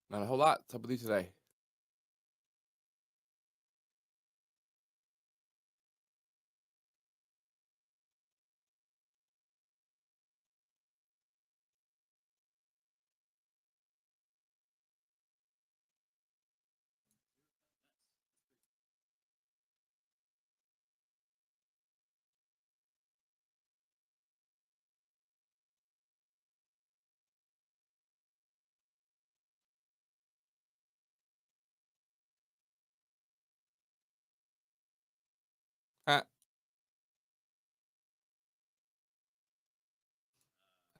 Not a whole lot. What's up with you today? Huh,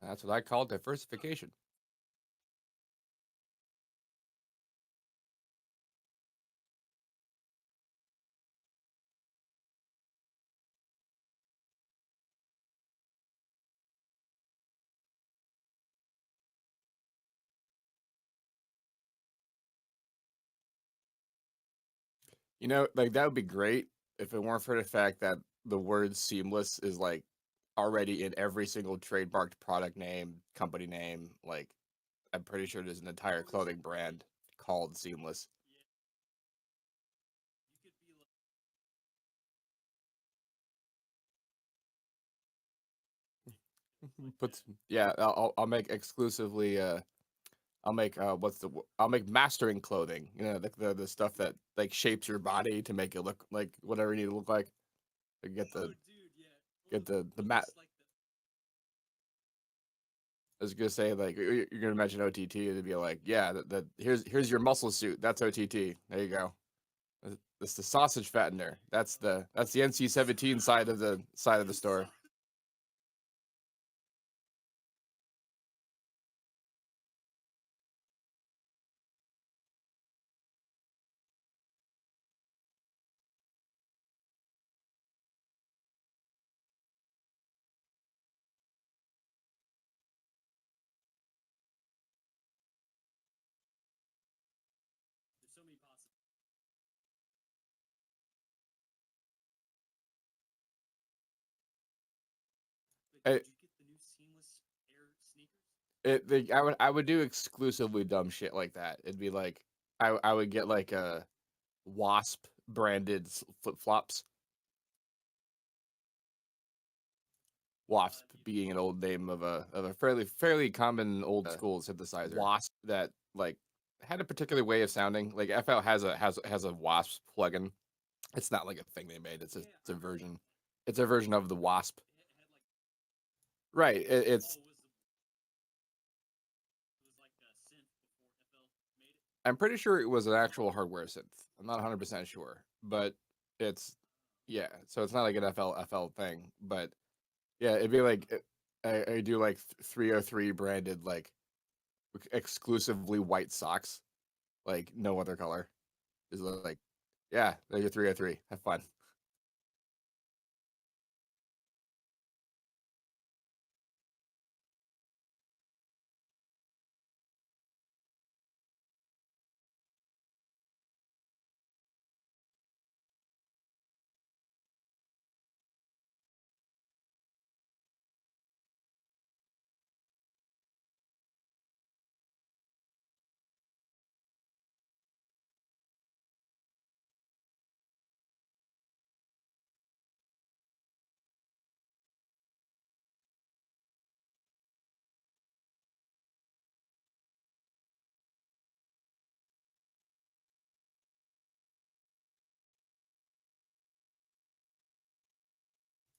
that's what I call diversification. Like that would be great if it weren't for the fact that the word seamless is like already in every single trademarked product name, company name. Like, I'm pretty sure there's an entire clothing brand called Seamless. But yeah, I'll make exclusively I'll make I'll make mastering clothing. The stuff that like shapes your body to make it look like whatever you need to look like. Like, get the mat. I was gonna say, like, you're gonna mention OTT, it'd be like, yeah, that here's your muscle suit. That's OTT. There you go. That's the sausage fattener. That's the NC-17 side of the store. It, I would do exclusively dumb shit like that. It'd be like I would get like a Wasp branded flip flops. Wasp being an old name of a fairly common old school synthesizer. Wasp that like had a particular way of sounding. Like FL has a Wasp plugin. It's not like a thing they made. It's a version. It's a version of the Wasp. Right. It's I'm pretty sure it was an actual hardware synth. I'm not 100% sure, but it's yeah. So it's not like an FL thing, but yeah, it'd be like I do like 303 branded like exclusively white socks, like no other color. Is like, yeah, there's your 303. Have fun.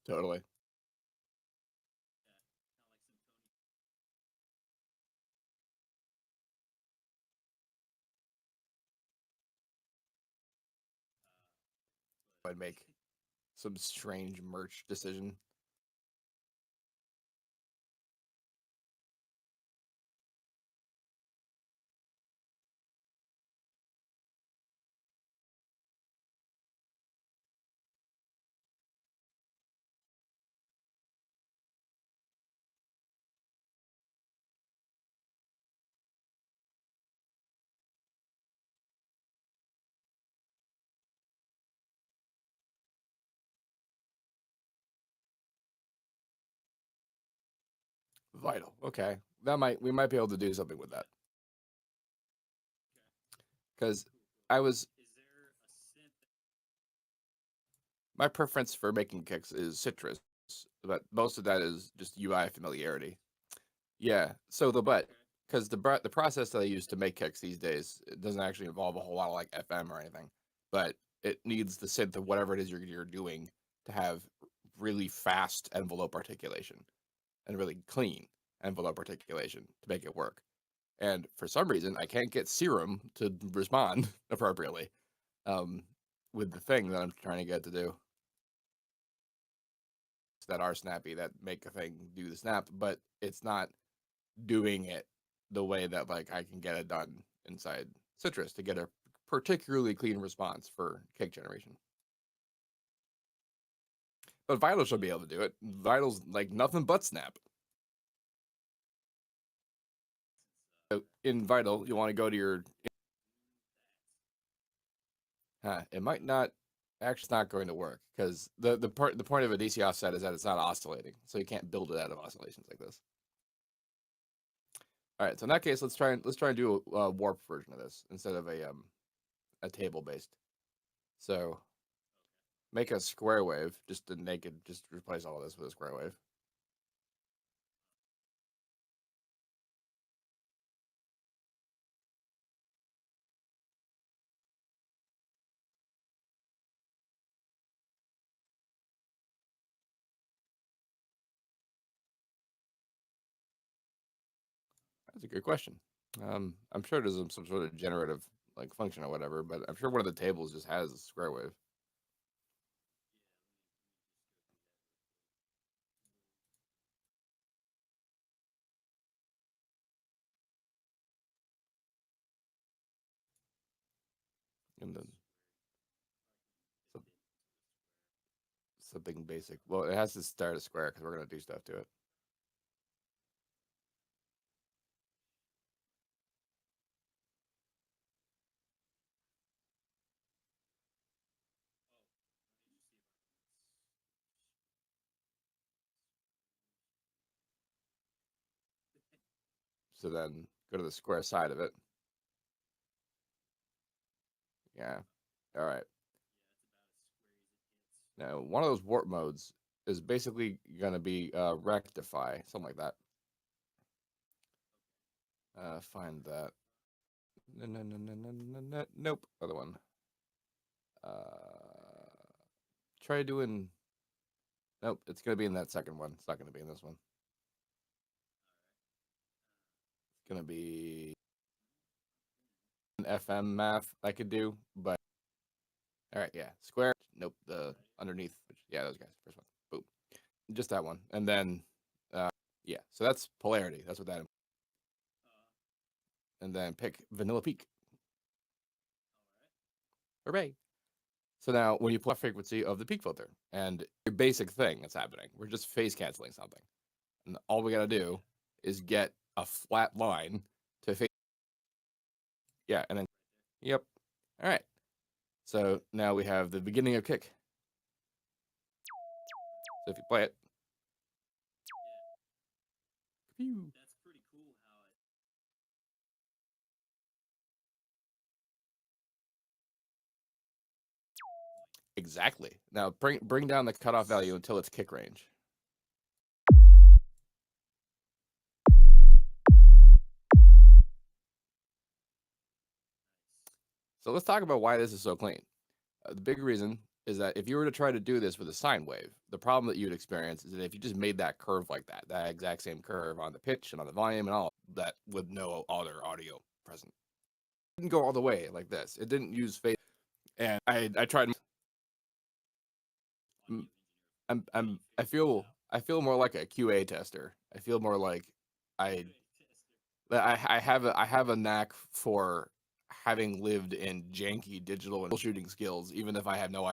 Totally. I'd make some strange merch decision. Vital. Okay, we might be able to do something with that. because I was my preference for making kicks is citrus, but most of that is just UI familiarity. Yeah. So because the process that I use to make kicks these days, it doesn't actually involve a whole lot of like FM or anything, but it needs the synth of whatever it is you're doing to have really fast envelope articulation and really clean envelope articulation to make it work. And for some reason, I can't get Serum to respond appropriately um, with the thing that I'm trying to get to do. That are snappy that make a thing do the snap, but it's not doing it the way that like I can get it done inside Citrus to get a particularly clean response for kick generation. But Vital should be able to do it. Vital's like nothing but snap. So in Vital, you want to go to your. It might not. Actually, it's not going to work because the point of a DC offset is that it's not oscillating, so you can't build it out of oscillations like this. All right, so in that case, let's try and do a warp version of this instead of a table based. So make a square wave just to naked, just replace all of this with a square wave. That's a good question. I'm sure there's some sort of generative like function or whatever, but I'm sure one of the tables just has a square wave. And then something basic. Well, it has to start a square because we're gonna do stuff to it. So then go to the square side of it. Yeah. All right. Now one of those warp modes is basically gonna be rectify, something like that. Find that. No, nope. Other one. Try doing. Nope. It's gonna be in that second one. It's not gonna be in this one. It's gonna be an FM math I could do, but all right, yeah. Square. Nope. The underneath. Yeah, those guys. First one. Boom. Just that one, and then yeah. So that's polarity. That's what that. And then pick vanilla peak. Hooray! So now when you plot frequency of the peak filter and your basic thing that's happening, we're just phase canceling something. And all we got to do is get a flat line to phase. Yeah. And then, yep. All right. So now we have the beginning of kick. So if you play it. Phew. Exactly. Now bring down the cutoff value until it's kick range. So let's talk about why this is so clean. The big reason is that if you were to try to do this with a sine wave, the problem that you'd experience is that if you just made that curve like that exact same curve on the pitch and on the volume and all that with no other audio present, it didn't go all the way like this. It didn't use phase. And I tried. I feel more like a QA tester. I feel more like I I have a knack for having lived in janky digital and shooting skills, even if I have no idea.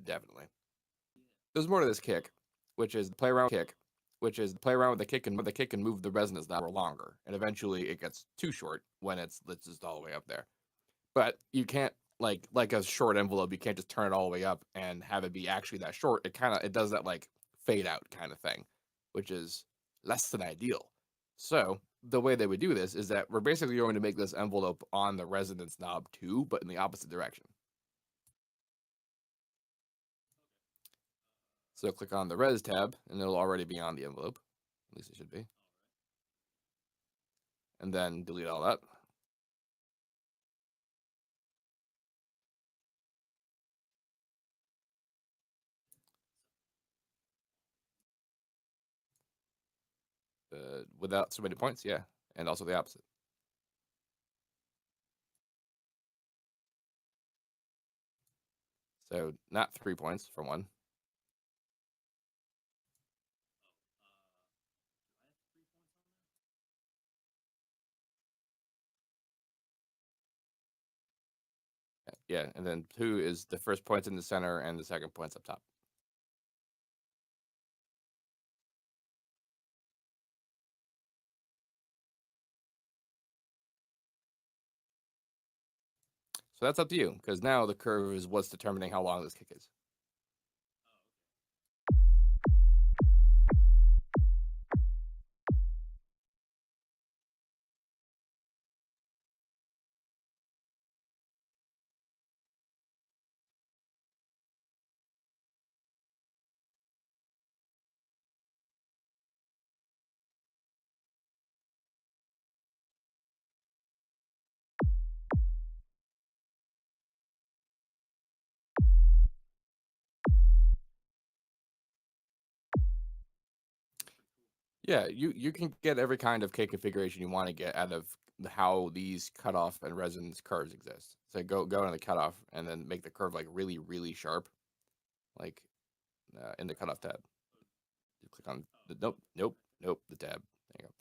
Definitely. There's more to this kick, which is the play around kick, which is the play around with the kick and move the resonance down longer, and eventually it gets too short when it's just all the way up there. But you can't like a short envelope. You can't just turn it all the way up and have it be actually that short. It does that like fade out kind of thing, which is less than ideal. So the way they would do this is that we're basically going to make this envelope on the resonance knob too, but in the opposite direction. So click on the res tab and it'll already be on the envelope. At least it should be. And then delete all that. Without so many points, yeah. And also the opposite. So not 3 points for one. Yeah, and then 2 is the first point's in the center and the second point's up top. So that's up to you, because now the curve is what's determining how long this kick is. Yeah, you can get every kind of kick configuration you want to get out of how these cutoff and resonance curves exist. So go into the cutoff and then make the curve like really sharp, like in the cutoff tab. You click on the nope the tab. There you go.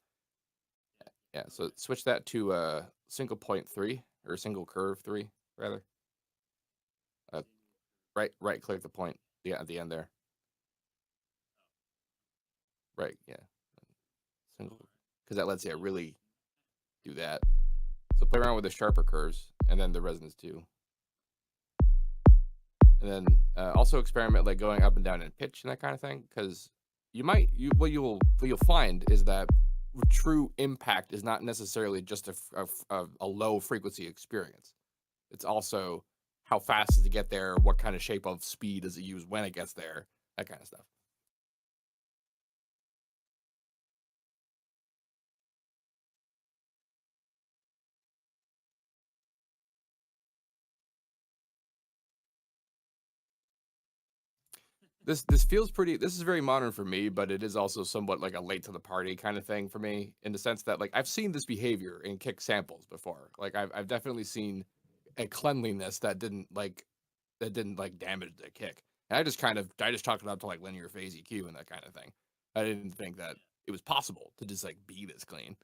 Yeah, so switch that to single point 3 or single curve 3 rather. Uh, right click the point at the end there. Right, yeah. Single, because that lets you really do that. So play around with the sharper curves and then the resonance too. And then also experiment like going up and down in pitch and that kind of thing, because what you'll find is that true impact is not necessarily just a low frequency experience. It's also how fast does it get there, what kind of shape of speed does it use when it gets there, that kind of stuff. This feels pretty. This is very modern for me, but it is also somewhat like a late to the party kind of thing for me, in the sense that like I've seen this behavior in kick samples before. Like I've definitely seen a cleanliness that didn't like damage the kick. And I just chalked it up to like linear phase EQ and that kind of thing. I didn't think that it was possible to just like be this clean.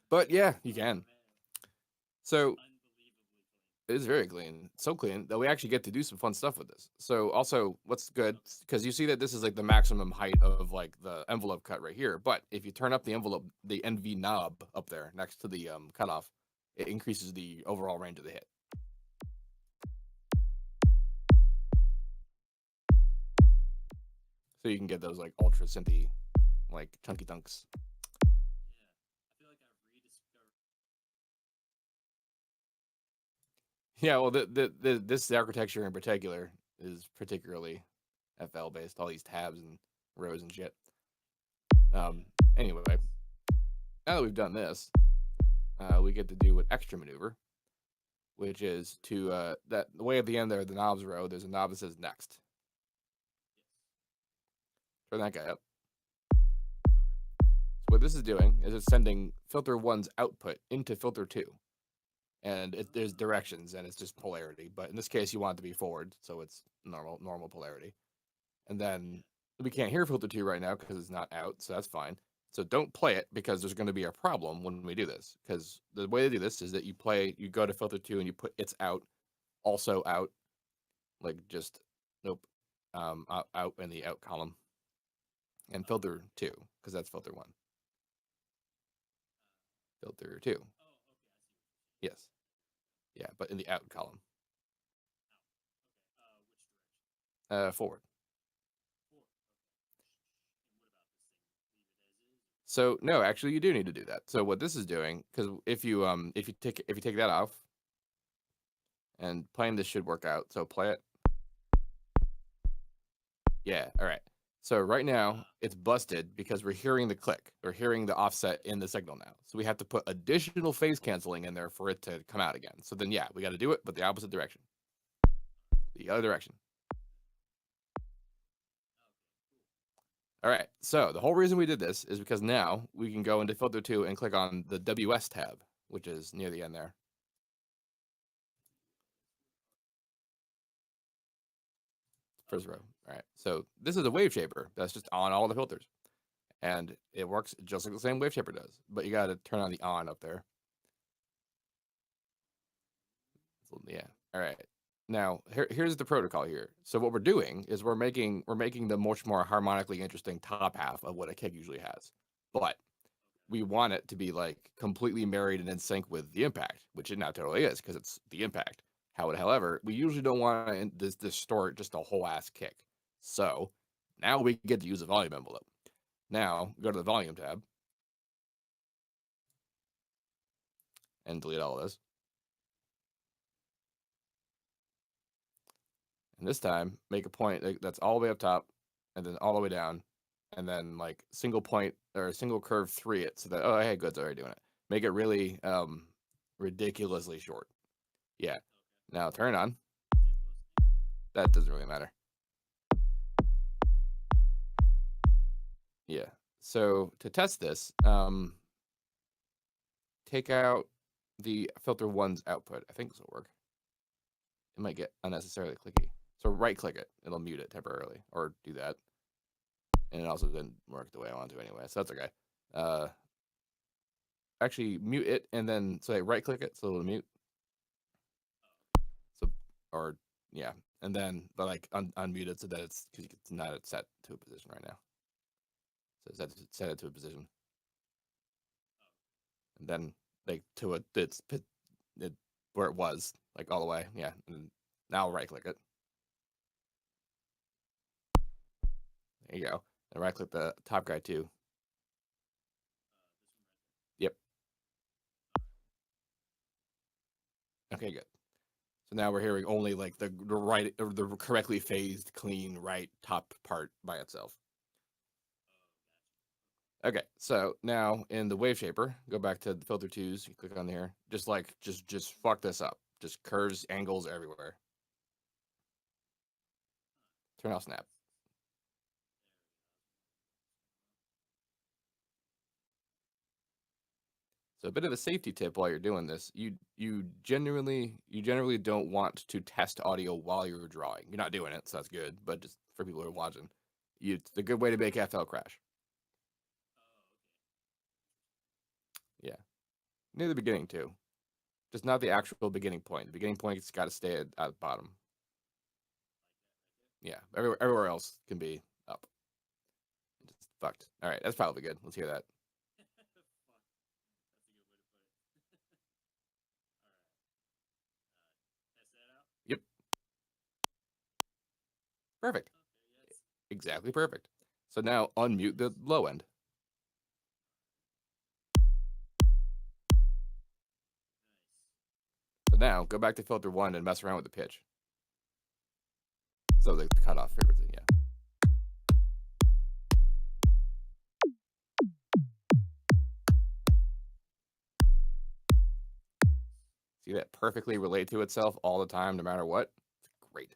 But yeah, you can. So it is very clean, so clean that we actually get to do some fun stuff with this. So also, what's good, because you see that this is like the maximum height of like the envelope cut right here. But if you turn up the envelope, the NV knob up there next to the cutoff, it increases the overall range of the hit. So you can get those like ultra synthy, like chunky dunks. Yeah, well, this architecture in particular is particularly FL based. All these tabs and rows and shit. Anyway, now that we've done this, we get to do an extra maneuver, which is to that the way at the end there, the knobs row. There's a knob that says next. Turn that guy up. So what this is doing is it's sending filter one's output into filter two, and there's directions and it's just polarity. But in this case, you want it to be forward, so it's normal polarity. And then we can't hear filter two right now because it's not out, so that's fine. So don't play it, because there's going to be a problem when we do this. Because the way to do this is that you go to filter two and you put its out, also out, like just nope, out in the out column, and filter two, because that's filter one. Filter two, yes, yeah, but in the out column, forward. So no, actually, you do need to do that. So what this is doing, because if you take that off, and playing this should work out. So play it. Yeah. All right. So right now it's busted because we're hearing the click. We're hearing the offset in the signal now. So we have to put additional phase canceling in there for it to come out again. So then, yeah, we got to do it, but the opposite direction. The other direction. All right. So the whole reason we did this is because now we can go into filter 2 and click on the WS tab, which is near the end there. First row. All right. So this is a wave shaper that's just on all the filters. And it works just like the same wave shaper does, but you got to turn on the on up there. So, yeah. All right. Now here's the protocol here. So what we're doing is we're making the much more harmonically interesting top half of what a kick usually has, but we want it to be like completely married and in sync with the impact, which it now totally is because it's the impact. However, we usually don't want to distort just a whole ass kick. So now we get to use a volume envelope. Now go to the volume tab and delete all of this. And this time, make a point that's all the way up top and then all the way down. And then like single point or single curve 3 it so that, oh, hey, good, it's already doing it. Make it really ridiculously short. Yeah. Now turn it on. That doesn't really matter. Yeah. So to test this, take out the filter 1's output. I think this will work. It might get unnecessarily clicky. So right click it. It'll mute it temporarily or do that. And it also didn't work the way I want to anyway. So that's okay. Actually mute it and then so right click it so it'll mute. So or yeah. And then but like unmute it so that it's because it's not set to a position right now. So set it to a position. And then like to it where it was, like all the way. Yeah. And now right click it. There you go. And right click the top guy too. Yep. Okay, good. So now we're hearing only like the right or the correctly phased, clean right top part by itself. Okay, so now in the wave shaper, go back to the filter 2s, you click on here, just fuck this up. Just curves, angles everywhere. Turn off snap. So a bit of a safety tip while you're doing this, you generally don't want to test audio while you're drawing. You're not doing it, so that's good. But just for people who are watching, it's a good way to make FL crash. Yeah, near the beginning too, just not the actual beginning point. The beginning point's got to stay at the bottom. Yeah, everywhere else can be up. Just fucked. All right, that's probably good. Let's hear that. Yep. Perfect. Exactly perfect. So now unmute the low end. So now go back to filter 1 and mess around with the pitch. So the cutoff favorites it, yeah. See that perfectly relate to itself all the time, no matter what? It's great.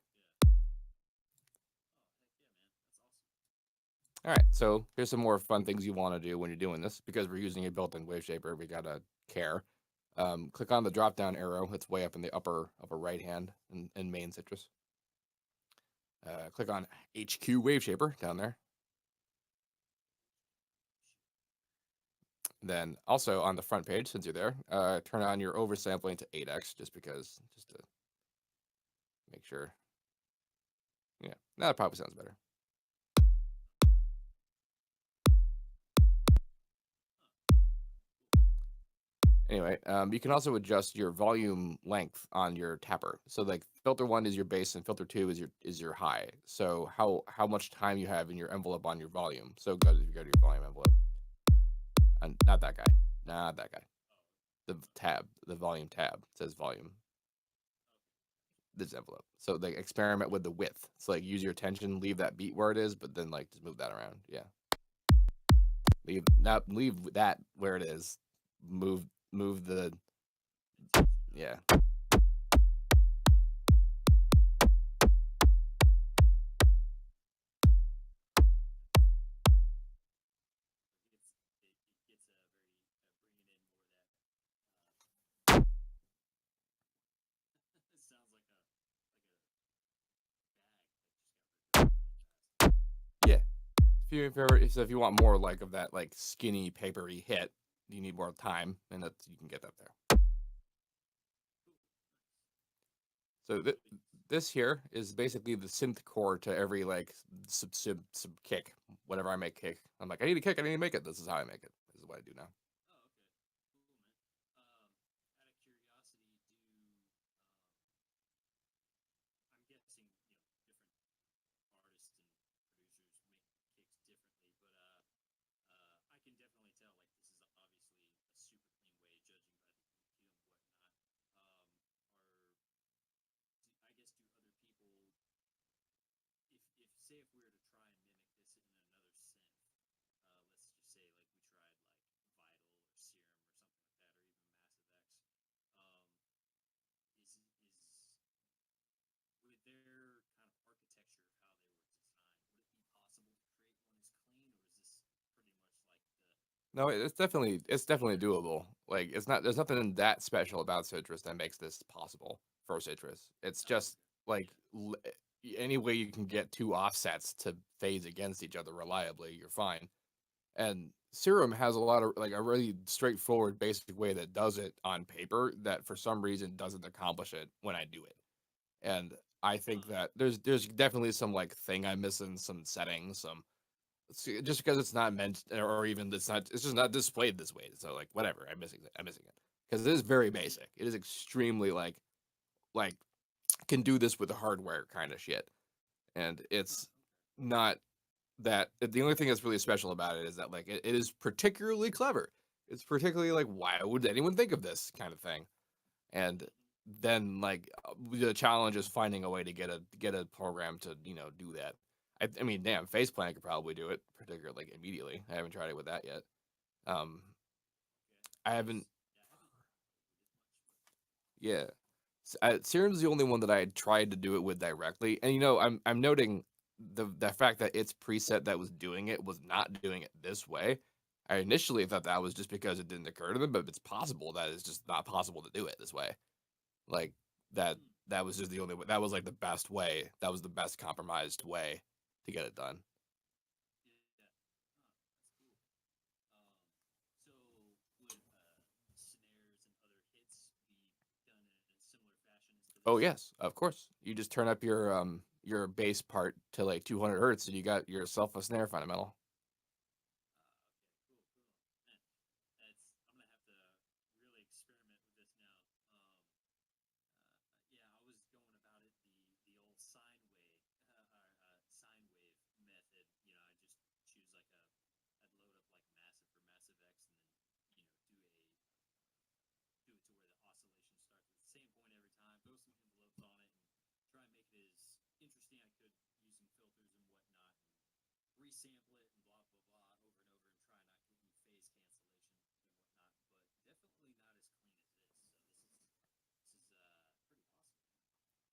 All right, so here's some more fun things you want to do when you're doing this. Because we're using a built-in wave shaper, we gotta care. Click on the drop-down arrow. It's way up in the upper right hand in main citrus. Click on HQ wave shaper down there. Then also on the front page, since you're there, turn on your oversampling to 8x just to make sure. Yeah, that probably sounds better. Anyway, you can also adjust your volume length on your tapper. So like filter 1 is your base and filter 2 is your high. So how much time you have in your envelope on your volume. So go to your volume envelope. Not that guy. Not that guy. The volume tab says volume. This envelope. So they experiment with the width. It's like use your attention, leave that beat where it is, but then like just move that around. Yeah. Leave that where it is. Move the yeah. Yeah. If you want more like of that like skinny papery hit, you need more time, and that's you can get that there. So this here is basically the synth core to every like sub kick. Whatever I make kick, I'm like I need a kick. I need to make it. This is how I make it. This is what I do now. No, it's definitely doable. Like it's not there's nothing that special about Citrus that makes this possible for Citrus. It's just like any way you can get two offsets to phase against each other reliably, you're fine. And Serum has a lot of like a really straightforward basic way that does it on paper that for some reason doesn't accomplish it when I do it. And I think that there's definitely some like thing I'm missing, some settings, some just because it's not meant or even it's just not displayed this way. So like whatever, I'm missing it because it is very basic. It is extremely like can do this with the hardware kind of shit, and it's not that the only thing that's really special about it is that like it is particularly clever. It's particularly like why would anyone think of this kind of thing, and then like the challenge is finding a way to get a program to do that. I mean, damn, Faceplant could probably do it, particularly like immediately. I haven't tried it with that yet. Um, I haven't. Yeah, Serum's the only one that I had tried to do it with directly, and I'm noting the fact that its preset that was doing it was not doing it this way. I initially thought that was just because it didn't occur to them, but it's possible that it's just not possible to do it this way. Like that that was just the only way. That was like the best way. That was the best compromised way to get it done. Oh yes, of course. You just turn up your bass part to like 200 hertz, and you got yourself a snare fundamental.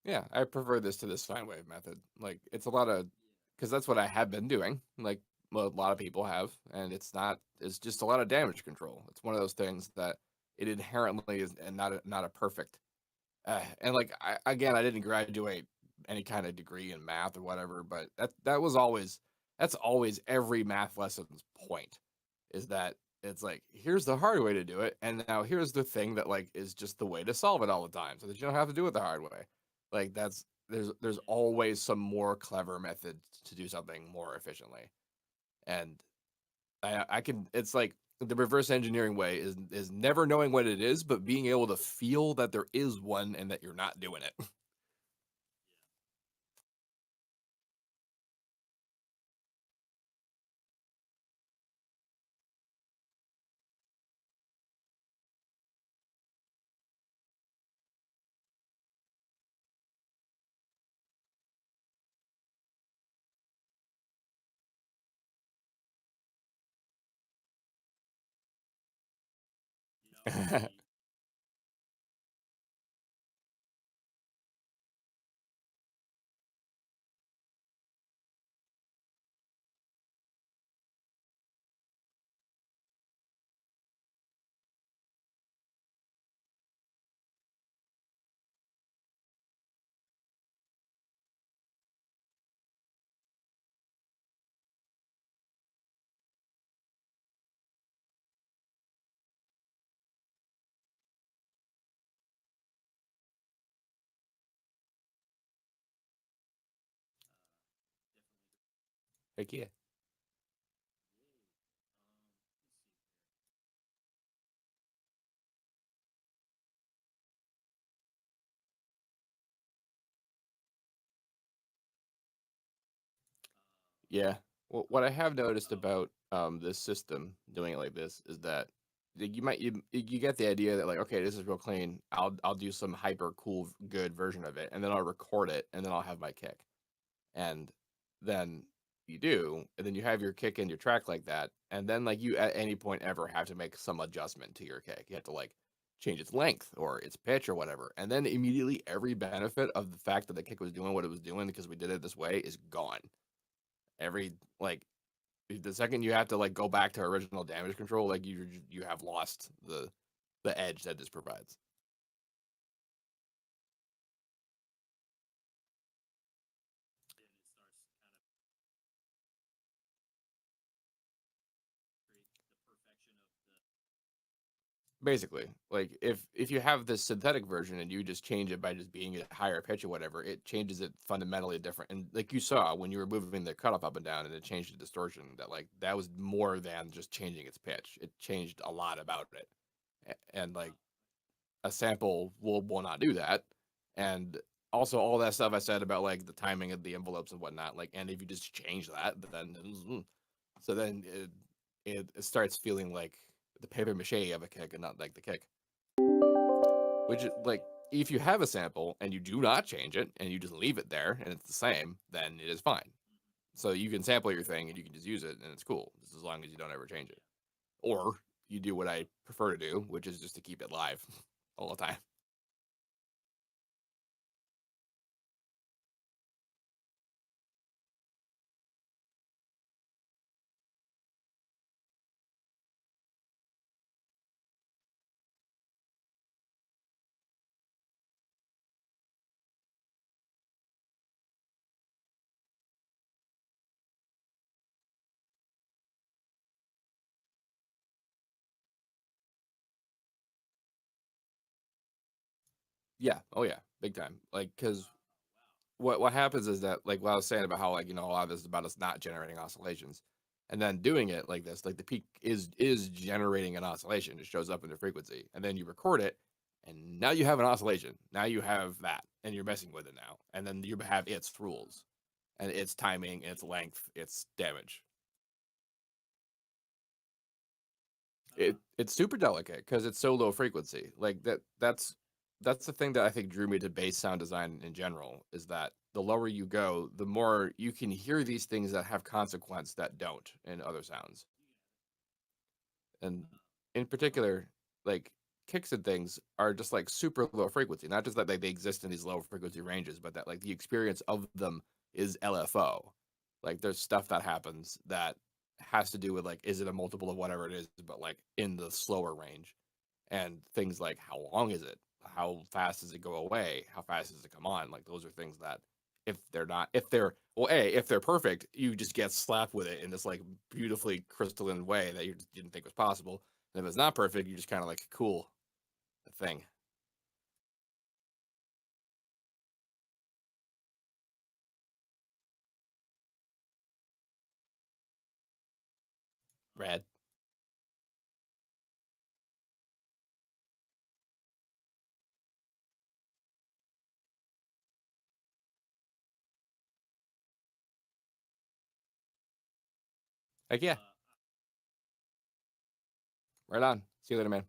Yeah, I prefer this to the sine wave method. Like it's a lot of because that's what I have been doing. Like a lot of people have, and it's just a lot of damage control. It's one of those things that it inherently is and not a perfect. And like again, I didn't graduate any kind of degree in math or whatever, but that's always every math lesson's point is that it's like here's the hard way to do it, and now here's the thing that like is just the way to solve it all the time, so that you don't have to do it the hard way. Like there's always some more clever method to do something more efficiently, and I can it's like the reverse engineering way is never knowing what it is, but being able to feel that there is one and that you're not doing it. Heck yeah. Yeah. Well, what I have noticed about this system doing it like this is that you get the idea that like, okay, this is real clean. I'll do some hyper cool good version of it, and then I'll record it, and then I'll have my kick. And then you do, and then you have your kick and your track like that, and then like you at any point ever have to make some adjustment to your kick. You have to like change its length or its pitch or whatever, and then immediately every benefit of the fact that the kick was doing what it was doing because we did it this way is gone. Every like the second you have to like go back to original damage control, like you have lost the edge that this provides. Basically, like if you have this synthetic version and you just change it by just being a higher pitch or whatever, it changes it fundamentally different. And like you saw when you were moving the cutoff up and down and it changed the distortion, that like that was more than just changing its pitch. It changed a lot about it. And like a sample will not do that. And also all that stuff I said about like the timing of the envelopes and whatnot, like, and if you just change that, then so then it starts feeling like the paper mache of a kick and not like the kick. Which is like, if you have a sample and you do not change it and you just leave it there and it's the same, then it is fine. So you can sample your thing and you can just use it and it's cool, just as long as you don't ever change it. Or you do what I prefer to do, which is just to keep it live all the time. Yeah. Oh yeah. Big time. Like, because what happens is that like what I was saying about how like a lot of this is about us not generating oscillations, and then doing it like this, like the peak is generating an oscillation. It shows up in the frequency, and then you record it, and now you have an oscillation. Now you have that, and you're messing with it now, and then you have its rules, and its timing, its length, its damage. It's super delicate because it's so low frequency. Like that's the thing that I think drew me to bass sound design in general, is that the lower you go, the more you can hear these things that have consequence that don't in other sounds. And in particular, like kicks and things are just like super low frequency. Not just that like, they exist in these low frequency ranges, but that like the experience of them is LFO. Like there's stuff that happens that has to do with like, is it a multiple of whatever it is, but like in the slower range. And things like how long is it? How fast does it go away? How fast does it come on? Like those are things that if they're well, if they're perfect, you just get slapped with it in this like beautifully crystalline way that you just didn't think was possible. And if it's not perfect, you just kind of like cool thing. Rad. Like yeah, right on. See you later, man.